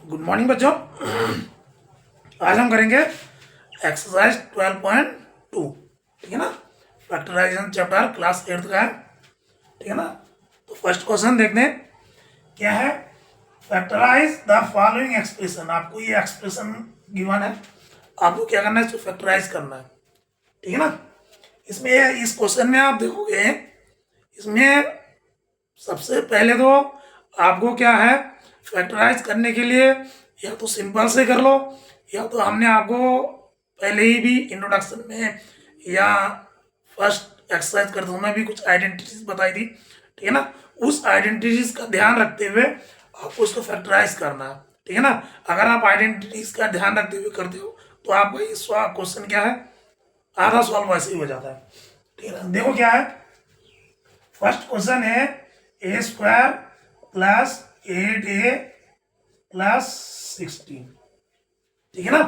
Good morning बच्चों। आज हम करेंगे एक्सरसाइज 12.2। ठीक है ना। फैक्टराइजेशन चैप्टर क्लास 8 का है। ठीक है ना। तो फर्स्ट क्वेश्चन देखते हैं क्या है। Factorise the following expression. आपको ये एक्सप्रेशन गिवन है, आपको क्या करना है, इसको फैक्टराइज करना है। ठीक है ना। इसमें इस क्वेश्चन में आप देखोगे, इसमें सबसे पहले तो आपको क्या है, फैक्टराइज करने के लिए या तो सिंपल से कर लो, या तो हमने आपको पहले ही भी इंट्रोडक्शन में या फर्स्ट एक्सरसाइज करते हुए भी कुछ आइडेंटिटीज बताई थी। ठीक है ना। उस आइडेंटिटीज का ध्यान रखते हुए आपको उसको फैक्टराइज करना है। ठीक है ना। अगर आप आइडेंटिटीज का ध्यान रखते हुए करते हो तो आपका इस क्वेश्चन क्या है, आधा सॉल्व वैसे ही हो जाता है। ठीक है ना। देखो क्या है, फर्स्ट क्वेश्चन है a square plus 8a plus 16। ठीक है ना।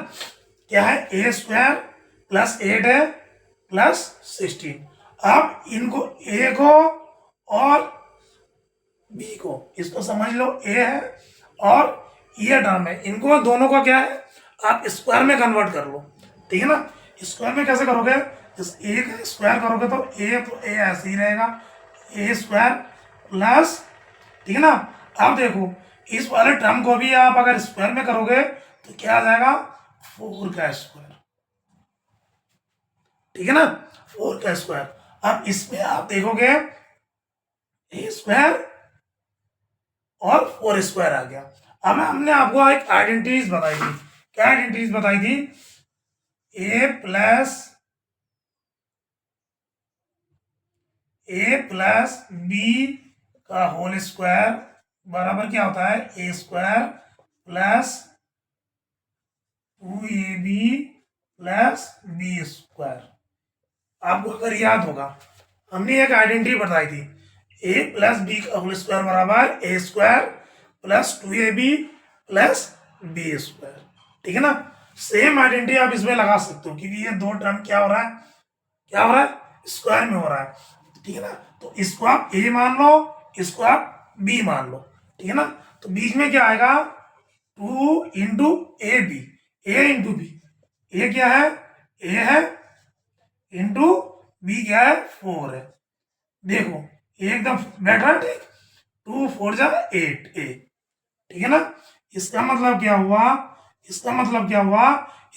क्या है, a square plus 8a plus 16। अब इनको ए को और बी को, इसको समझ लो ए है और ये टर्म है, इनको दोनों का क्या है, आप स्क्वायर में कन्वर्ट कर लो। ठीक है ना। स्क्वायर में कैसे करोगे, इस ए का स्क्वायर करोगे तो ए ऐसे ही रहेगा, ए स्क्वायर प्लस, ठीक है ना। अब देखो इस वाले टर्म को भी आप अगर स्क्वायर में करोगे तो क्या आ जाएगा, 4 का स्क्वायर। ठीक है ना, 4 का स्क्वायर। अब इसमें आप देखोगे ए स्क्वायर और 4 स्क्वायर आ गया। अब हमने आपको एक आइडेंटिटीज बताई थी, क्या आइडेंटिटीज बताई थी, ए प्लस बी का होल स्क्वायर बराबर क्या होता है, a square plus 2ab plus B square. आपको अगर याद होगा हमने एक आइडेंटिटी बताई थी, ए प्लस बी का होल स्क्वायर बराबर a square plus 2ab plus B square. ठीक है ना। सेम आइडेंटिटी आप इसमें लगा सकते हो क्योंकि ये दो टर्म क्या हो रहा है, क्या हो रहा है, स्क्वायर में हो रहा है। ठीक है ना। तो इसको आप ए मान लो, इसको आप बी मान लो। ठीक है ना। तो बीच में क्या आएगा, 2 into a b, a into b, a क्या है, ए है, इंटू बी क्या है, 4 है। देखो ये एकदम बैठ रहा है, ठीक, 2 4 जा 8 ए। ठीक है ना। इसका मतलब क्या हुआ, इसका मतलब क्या हुआ,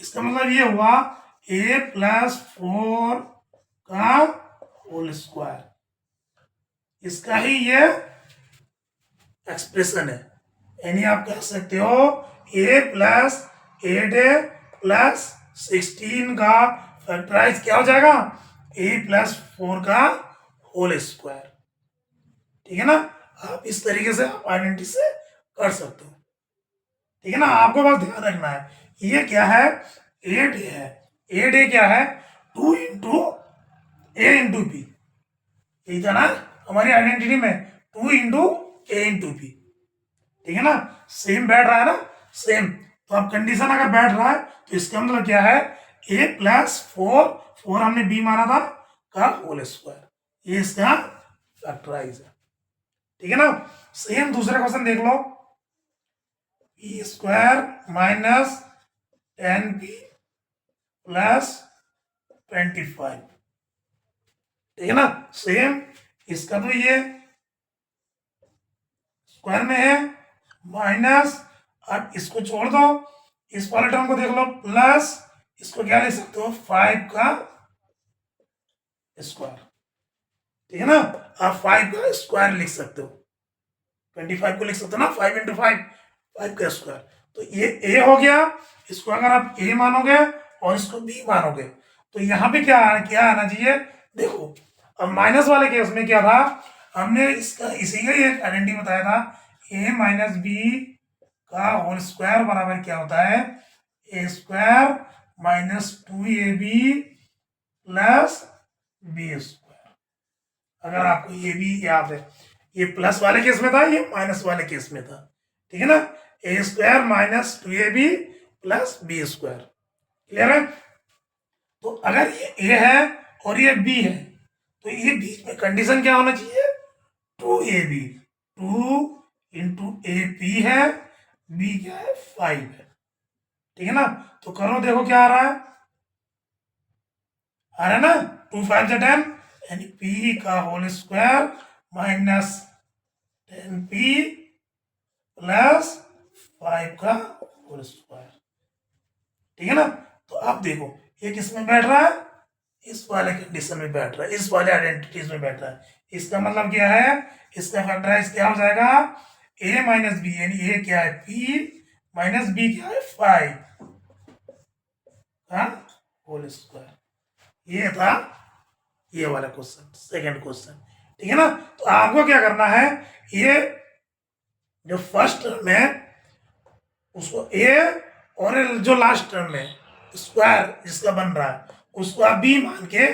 इसका मतलब ये हुआ ए प्लस 4 का होल स्क्वायर, इसका ही ये एक्सप्रेशन है। यानी आप कह सकते हो ए प्लस 8a प्लस 16 का फैक्टराइज क्या हो जाएगा, ए प्लस 4 का होल स्क्वायर। ठीक है ना। आप इस तरीके से आप आइडेंटिटी से कर सकते हो। ठीक है ना। आपको बस ध्यान रखना है, ये क्या है, 8a है, 8a क्या है, 2 इंटू ए इंटू बी, यही था ना हमारी आइडेंटिटी में, 2 इंटू ए इंटू बी। ठीक है ना। सेम बैठ रहा है ना, सेम। तो अब कंडीशन अगर बैठ रहा है तो इसका मतलब क्या है, ए प्लस 4 हमने बी माना था का होल स्क्वायर, ये इसका फैक्टराइज है। ठीक है ना। सेम दूसरा क्वेश्चन देख लो, b square minus 10b plus 25। ठीक है ना। सेम इसका तो ये स्क्वायर में है, माइनस, अब इसको छोड़ दो, इस वाले टर्म को देख लो, प्लस इसको क्या लिख सकते हो, 5 का स्क्वायर। ठीक है ना। आप 5 का स्क्वायर लिख सकते हो, 25 को लिख सकते हो ना, 5 इंटू 5 का स्क्वायर। तो ये ए हो गया, इसको अगर आप ए मानोगे और इसको बी मानोगे तो यहाँ पे क्या क्या आना चाहिए, देखो अब माइनस वाले केस में क्या था, हमने इसका इसी का ही एक आइडेंटिटी बताया था, ए माइनस बी का होल स्क्वायर बराबर क्या होता है, a square minus 2ab plus B square. अगर आपको ये भी याद है, ये प्लस वाले केस में था, ये माइनस वाले केस में था। ठीक है ना। A square minus 2ab plus B square, clear है। तो अगर ये ए है और ये बी है तो ये बीच में कंडीशन क्या होना चाहिए, 2ab, 2 इंटू ए बी है बी क्या है 5 है, ठीक है ना। तो करो देखो क्या आ रहा है, आ रहा है ना, 2 5 से 10 यानी पी का whole square minus 10p plus 5 का होल स्क्वायर, ठीक है ना। तो अब देखो ये किस में बैठ रहा है, इस वाले कंडीशन में बैठ रहा है, इस वाले आइडेंटिटीज में बैठ रहा है। इसका मतलब क्या है, इसका फैक्टराइज क्या हो जाएगा, a माइनस बी, यानी a क्या है p माइनस b क्या है 5 का होल स्क्वायर। ये था ये वाला क्वेश्चन, सेकंड क्वेश्चन, ठीक है ना। तो आपको क्या करना है, ये जो फर्स्ट टर्म है उसको ए, और जो लास्ट टर्म है स्क्वायर जिसका बन रहा है उसको आप बी मान के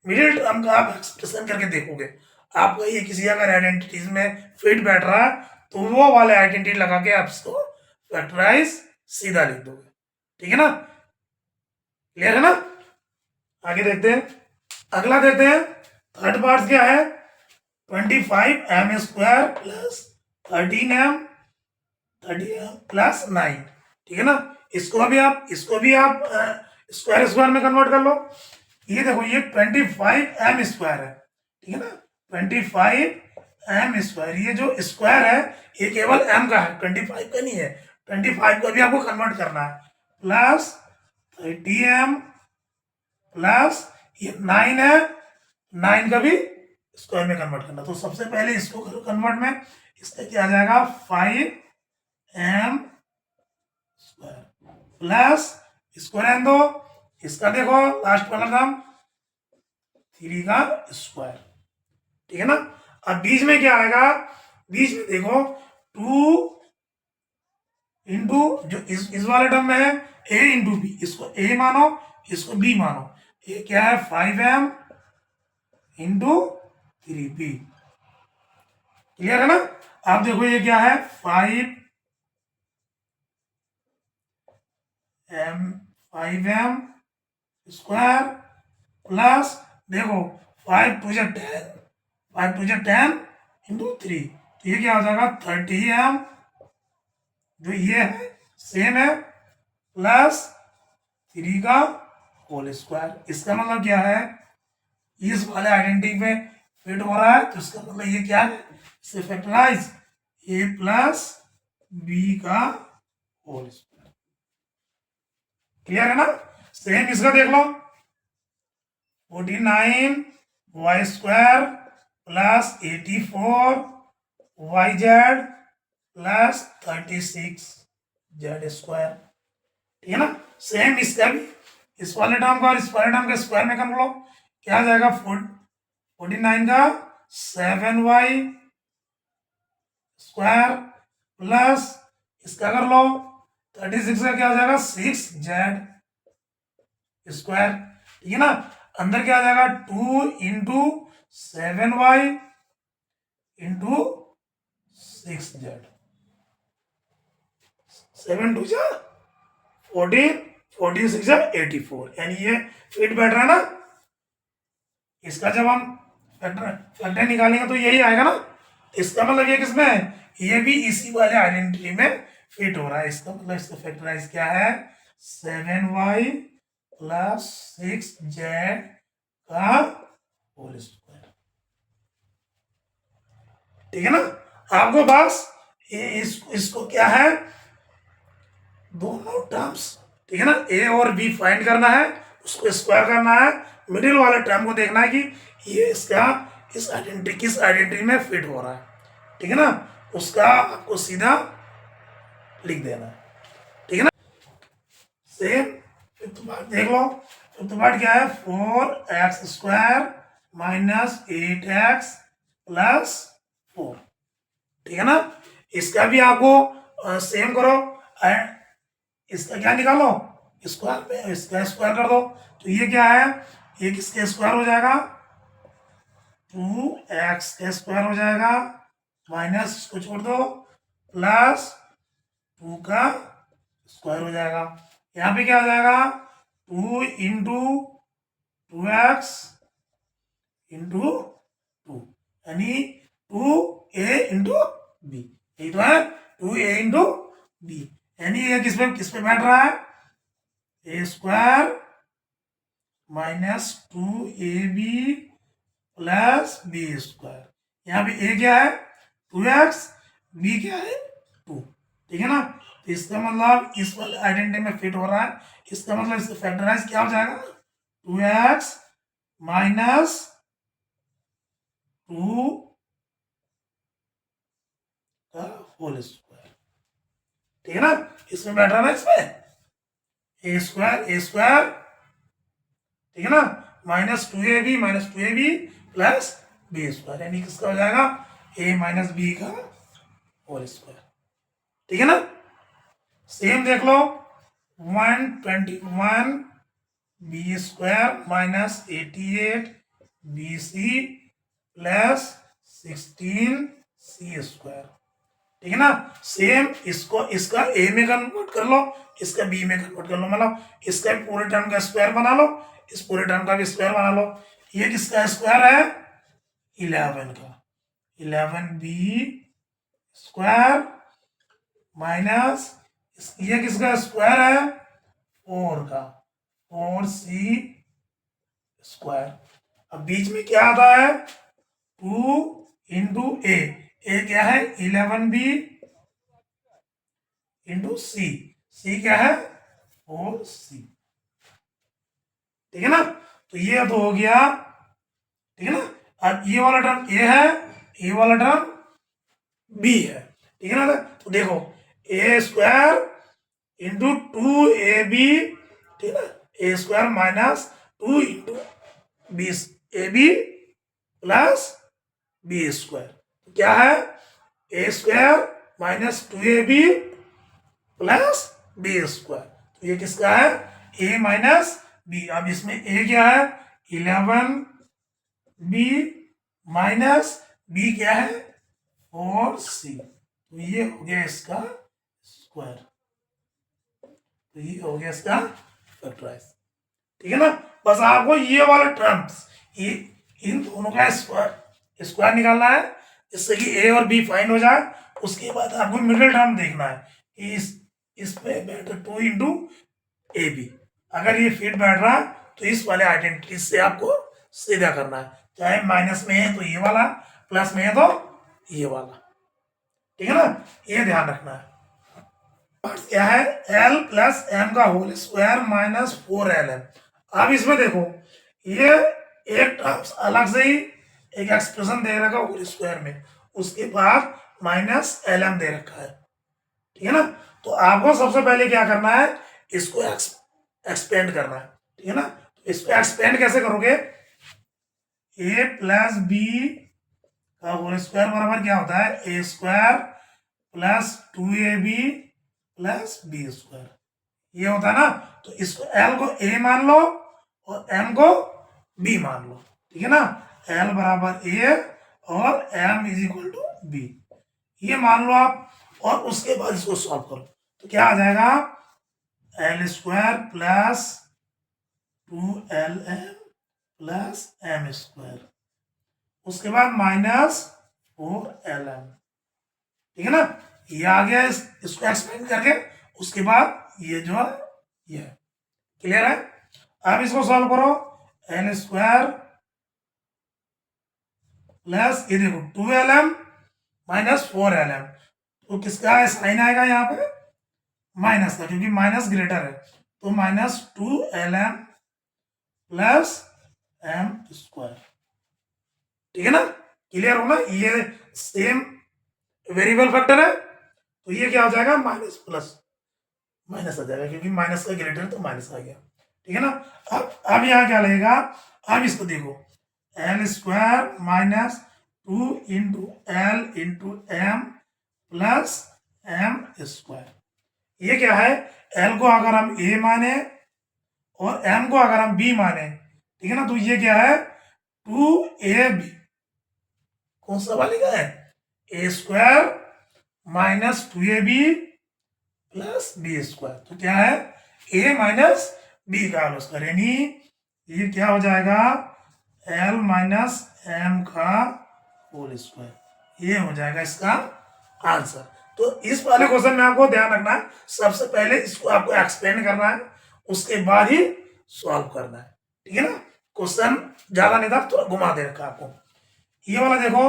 मिडिल टर्म का आप एक्सप्रेशन करके देखोगे, आपको ये किसी अगर आइडेंटिटीज में फिट बैठ रहा है तो वो वाले आइडेंटिटी लगा के आप इसको फैक्टराइज सीधा लिख दोगे, ठीक है ना। क्लियर है ना। आगे देखते हैं, अगला देखते हैं, थर्ड पार्ट क्या है, 25m square plus 13m plus 9, ठीक है ना। इसको भी आप स्क्वायर स्क्वायर में कन्वर्ट कर लो। ये देखो ये 25m स्क्वायर है, ठीक है ना, 25m स्क्वायर, ये जो स्क्वायर है ये केवल m का है, 25 का नहीं है, 25 को भी आपको कन्वर्ट करना है, प्लस 30m प्लस ये 9 है, 9 का भी स्क्वायर में कन्वर्ट करना। तो सबसे पहले इसको करो कन्वर्ट में, इसका क्या आ जाएगा 5m स्क्वायर प्लस इसको रहने दो, इसका देखो लास्ट वाला टर्म 3 का स्क्वायर, ठीक है ना। अब बीच में क्या आएगा, बीच में देखो 2 इंटू जो इस वाले टर्म में है a इंटू बी, इसको a मानो इसको b मानो, ये क्या है 5m इंटू 3p, क्लियर है ना। आप देखो ये क्या है 5m स्क्वायर प्लस देखो 5 टू जा 10, 5 टू जा 10 इंटू 3, तो ये क्या हो जाएगा 30m, जो ये है सेम है, प्लस 3 का होल स्क्वायर। इसका मतलब क्या है, इस वाले आइडेंटिटी में फिट हो रहा है, तो इसका मतलब ये क्या है, इसे फैक्टराइज a प्लस बी का होल स्क्वायर, क्लियर है ना। सेम इसका देख लो 49y square plus 84yz plus 36z square, ठीक है ना। सेम इसका भी इस वाले टर्म का और इस वाले टर्म के स्क्वायर में कर लो, क्या आ जाएगा 49 का 7y स्क्वायर प्लस इसका कर लो 36 का क्या आ जाएगा 6z स्क्वायर, ठीक है ना। अंदर क्या आ जाएगा 2 into 7y into 6z, 7 to जा 14, 14 6 जा 84, यानी ये फिट बैठ रहा है ना। इसका जब हम फैक्टर निकालेंगे तो यही आएगा ना, इसका मतलब ये किसमें है, ये भी इसी वाले आइडेंटिटी में फिट हो रहा है। इसका मतलब इसका फैक्टराइज क्या है 7y प्लस 6z का होल स्क्वायर, ठीक है ना। आपको बस इसको क्या है दोनों टर्म्स, ठीक है ना, a और b फाइंड करना है, उसको स्क्वायर करना है, मिडिल वाले टर्म को देखना है कि ये इसका इस आइडेंटिटी किस आइडेंटिटी में फिट हो रहा है, ठीक है ना, उसका आपको सीधा लिख देना है, ठीक है ना। सेम फिफ्थ पार्ट देख लो, फिफ्थ पार्ट क्या है 4x square minus 8x plus 4, ठीक है ना। इसका भी आपको सेम करो, इसका क्या निकालो स्क्वायर में, इसका स्क्वायर कर दो, तो ये क्या है, ये किसके स्क्वायर हो जाएगा 2x का स्क्वायर हो जाएगा माइनस इसको छोड़ दो प्लस 2 का स्क्वायर हो जाएगा, यहाँ पे क्या हो जाएगा 2 इंटू 2x इंटू 2, यानी 2a इंटू बी, यही तो है 2a इंटू बी, यानी ये किस पे बैठ रहा है, a square minus 2ab plus B square. यहाँ पे ए क्या है 2x, बी क्या है 2, ठीक है ना। तो इसका मतलब इस वाले आइडेंटिटी में फिट हो रहा है, इसका मतलब इसका फैक्टराइज क्या हो जाएगा 2x माइनस 2 का होल स्क्वायर, ठीक है ना। इसमें बैठ रहा है ना, इसमें ए स्क्वायर, ठीक है ना, minus two A B plus B square, यानी किसका हो जाएगा ए माइनस बी का होल स्क्वायर, ठीक है ना। सेम देख लो 121 B square minus 88 B C plus 16 C square, ठीक है ना। सेम इसको इसका ए में कन्वर्ट कर लो, इसका बी में कन्वर्ट कर लो, मतलब इसका पूरे टर्म का स्क्वायर बना लो, इस पूरे टर्म का भी स्क्वायर बना लो। ये किसका स्क्वायर है 11 का, 11 बी स्क्वायर माइनस ये किसका स्क्वायर है 4 का, 4 सी स्क्वायर। अब बीच में क्या आता है 2 इंटू ए क्या है 11 बी इंटू सी, सी क्या है 4 सी, ठीक है ना। तो ये तो हो गया, ठीक है ना। अब ये वाला टर्म ए है, ये वाला टर्म बी है, ठीक है ना। तो देखो ए स्क्वायर इंटू 2ab, ठीक है ना, a square minus 2 into b a B plus B square, क्या है a square minus 2ab plus B square. तो ये किसका है ए माइनस बी। अब इसमें ए क्या है 11 बी माइनस बी क्या है 4 सी, तो ये हो गया इसका स्क्वायर, तो ये हो गया इसका फैक्टराइज, ठीक है ना। बस आपको ये वाले टर्म्स ये इन दोनों का स्क्वायर स्क्वायर निकालना है, जिससे कि ए और बी फाइंड हो जाए। उसके बाद आपको मिडिल टर्म देखना है कि इस पे बैठ 2 इंटू ए बी, अगर ये फिट बैठ रहा तो इस वाले आइडेंटिटी से आपको सीधा करना है, चाहे माइनस में है तो ये वाला, प्लस में है तो ये वाला, ठीक है ना। ये ध्यान रखना है। क्या है एल प्लस एम का होल स्क्वायर माइनस 4lm। अब इसमें देखो ये एक टर्म्स अलग से ही एक एक्सप्रेशन दे रखा होल स्क्वायर में, उसके बाद माइनस lm दे रखा है, ठीक है ना। तो आपको सबसे पहले क्या करना है इसको एक्सपेंड करना है, ठीक है ना। तो इसको एक्सपेंड कैसे करोगे ए प्लस बी का होल स्क्वायर बराबर क्या होता है a square plus 2ab plus B square, ये होता है ना। तो इसको एल को ए मान लो और एम को बी मान लो, ठीक है ना। एल बराबर ए और M is equal to B, ये मान लो आप, और उसके बाद इसको सॉल्व करो तो क्या आ जाएगा एल स्क्वायर प्लस 2lm प्लस एम स्क्वायर, उसके बाद माइनस 4lm, ठीक है ना। ये आ गया इसको एक्सपेंड करके, उसके बाद ये जो है ये क्लियर है। अब इसको सॉल्व करो एल स्क्वायर प्लस ये देखो 2lm माइनस 4lm, तो किसका साइन आएगा यहाँ पे माइनस का, क्योंकि माइनस ग्रेटर है, तो माइनस 2lm प्लस एम स्क्वायर, ठीक है ना। क्लियर हो ना, ये सेम वेरिएबल फैक्टर है, तो ये क्या हो जाएगा माइनस प्लस माइनस आ जाएगा, क्योंकि माइनस का ग्रेटर तो माइनस आ गया, ठीक है ना। अब यहाँ क्या लगेगा, अब इसको देखो L square minus 2 into L into M plus M square, ये क्या है एल को अगर हम ए माने और एम को अगर हम बी माने, ठीक है ना, तो ये क्या है 2ab, कौन सा वाले का है a square minus 2ab plus B square, तो क्या है ए माइनस बी का होल स्क्वायर, यानी ये क्या हो जाएगा एल माइनस एम का होल स्क्वायर, ये हो जाएगा इसका आंसर। तो इस वाले क्वेश्चन में आपको ध्यान रखना है, सबसे पहले इसको आपको एक्सप्लेन करना है, उसके बाद ही सॉल्व करना है, ठीक है ना। क्वेश्चन ज्यादा नहीं था, थोड़ा घुमा दे रखा आपको। ये वाला देखो,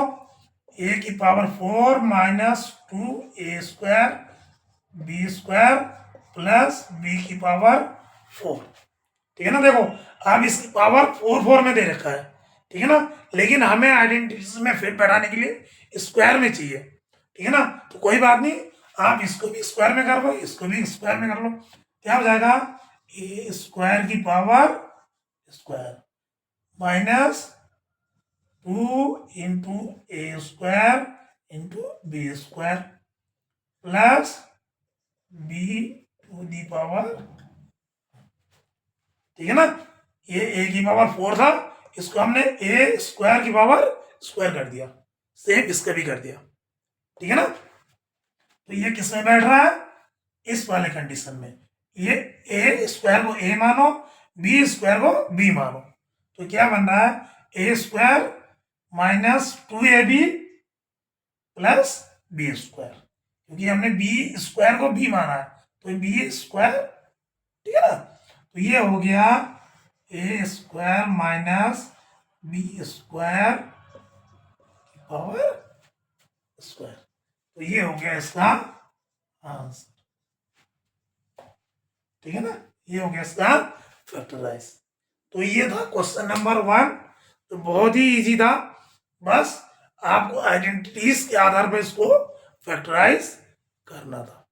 a की power 4 minus 2a² b² plus b की पावर 4, ठीक है ना। देखो अब इसकी पावर 4 में दे रखा है, ठीक है ना, लेकिन हमें आइडेंटिटीज में फिट बैठाने के लिए स्क्वायर में चाहिए, ठीक है ना। तो कोई बात नहीं, आप इसको भी स्क्वायर में कर लो, इसको भी स्क्वायर में कर लो। क्या हो जाएगा, a² की power square minus 2 into a² into b² plus b², ठीक है ना। ये a की पावर 4 था, इसको हमने a² की पावर स्क्वायर कर दिया, सेम इसका भी कर दिया, ठीक है ना। तो ये किस में बैठ रहा है, इस वाले कंडीशन में, ये a² को a मानो, b² को b मानो, तो क्या बन रहा है, a² minus 2ab plus b², क्योंकि हमने b² को b माना है, तो b², ठीक है ना। तो ये हो गया a² minus b² power square, तो ये हो गया इसका आंसर, ठीक है ना। ये हो गया इसका फैक्टराइज। तो ये था क्वेश्चन नंबर 1, तो बहुत ही इजी था, बस आपको आइडेंटिटीज के आधार पर इसको फैक्टराइज करना था।